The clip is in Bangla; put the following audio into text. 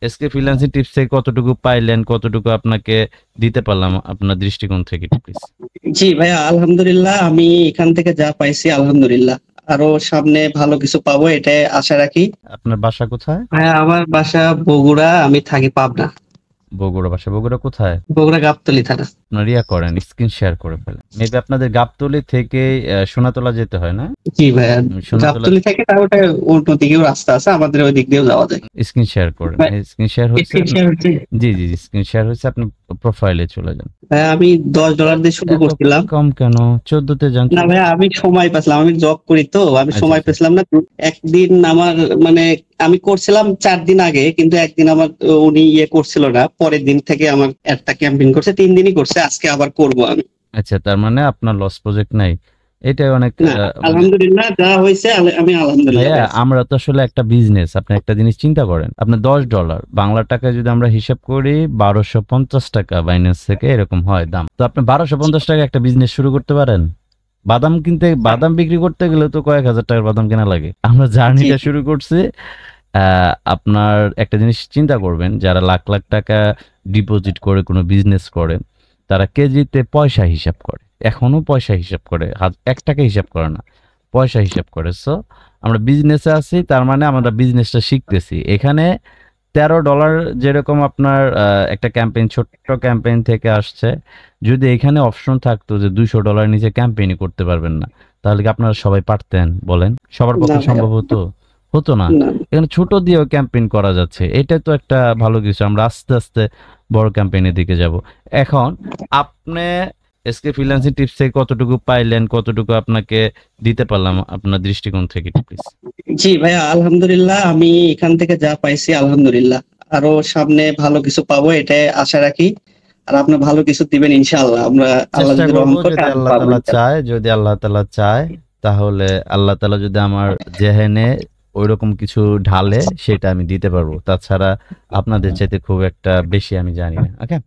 এসকে ফ্রিল্যান্সিং টিপস থেকে কতটুকু পাইলেন, কতটুকু আপনাকে দিতে পারলাম আপনার দৃষ্টিকোণ থেকে প্লিজ। জি ভাইয়া, আলহামদুলিল্লাহ আমি এখান থেকে যা পাইছি আলহামদুলিল্লাহ। আরো সামনে ভালো কিছু পাবো এটাই আশা রাখি। আপনার বাসা কোথায়? ভাইয়া আমার বাসা বগুড়া, আমি থাকি পাবনা। বগুড়া বাসা। বগুড়া কোথায়? বগুড়া গাবতলী থানা। আপনার করেন, স্ক্রিন শেয়ার করে ফেলেন। মেবি আপনাদের গাবতলী থেকে সোনাতলা যেতে হয় না? জি ভাইয়া, সোনাতলা গাবতলী থেকে তার ওটা উল্টো দিকেও রাস্তা আছে, আমাদের ওই দিক দিয়েও যাওয়া যায়। স্ক্রিন শেয়ার করেন। স্ক্রিন শেয়ার হয়েছে? জি জি জি, স্ক্রিন শেয়ার হয়েছে। আপনি প্রোফাইলে চলে যান। ভাইয়া আমি $10 দিয়ে শুরু করছিলাম। কম কেন? 14 যান। না ভাইয়া, আমি সময় পাচ্ছিলাম, আমি জব করি তো, আমি সময় পেছিলাম না। একদিন আমার মানে আমি করছিলাম 4 দিন আগে, কিন্তু একদিন আমার উনি করছিল না, পরের দিন থেকে আমার একটা ক্যাম্পেইন করছে, 3 দিনই করছে, আজকে আবার করব আমি। আচ্ছা, তার মানে আপনার লস প্রজেক্ট নাই। এটাই অনেক আলহামদুলিল্লাহ যা হইছে, আমি আলহামদুলিল্লাহ। ভাইয়া আমরা তো আসলে একটা বিজনেস, আপনি একটা জিনিস চিন্তা করেন, আপনার $10 বাংলা টাকায় যদি আমরা হিসাব করি 1250 টাকা বাইন্যান্স থেকে এরকম হয় দাম। তো আপনি 1250 টাকা একটা বিজনেস শুরু করতে পারেন। বাদাম বিক্রি করতে গেলে তো কয়েক হাজার টাকার বাদাম কেনা লাগে। আমরা জার্নিটা শুরু করছি। আপনার একটা জিনিস চিন্তা করবেন, যারা লাখ লাখ টাকা ডিপোজিট করে কোনো বিজনেস করে, তারা কেজিতে পয়সা হিসাব করে, এখনো পয়সা হিসাব করে, 1 টাকা হিসাব করে না, পয়সা হিসাব করে। সো আমরা বিজনেসে আছি, তার মানে আমরা বিজনেসটা শিখতেছি। এখানে $13 যেরকম আপনার একটা ক্যাম্পেইন, ছোট্ট ক্যাম্পেইন থেকে আসছে। যদি এখানে অপশন থাকতো যে $200 নিচে ক্যাম্পেইনই করতে পারবেন না, তাহলে কি আপনারা সবাই পারতেন বলেন? সবার পক্ষে সম্ভব হতো? হতো না। এখানে ছোট দিয়েও ক্যাম্পেইন করা যাচ্ছে, এটা তো একটা ভালো কিছু। আমরা আস্তে আস্তে বড় ক্যাম্পেইনের দিকে যাব। এখন আপনি এসকে ফ্রিল্যান্সিং টিপস থেকে কতটুকু পাইলেন, কতটুকু আপনাকে দিতে পারলাম আপনার দৃষ্টিকোণ থেকে প্লিজ। জি ভাইয়া, আলহামদুলিল্লাহ আমি এখান থেকে যা পাইছি আলহামদুলিল্লাহ। আরো সামনে ভালো কিছু পাবো এটাই আশা রাখি। আর আপনি ভালো কিছু দিবেন ইনশাআল্লাহ। আমরা আল্লাহ যদি রহম করে যদি আল্লাহ তাআলা চায়, তাহলে আল্লাহ তাআলা যদি আমার জেহেনে ওইরকম কিছু ঢালে, সেটা আমি দিতে পারবো। তাছাড়া আপনাদের চাইতে খুব একটা বেশি আমি জানি না। ওকে।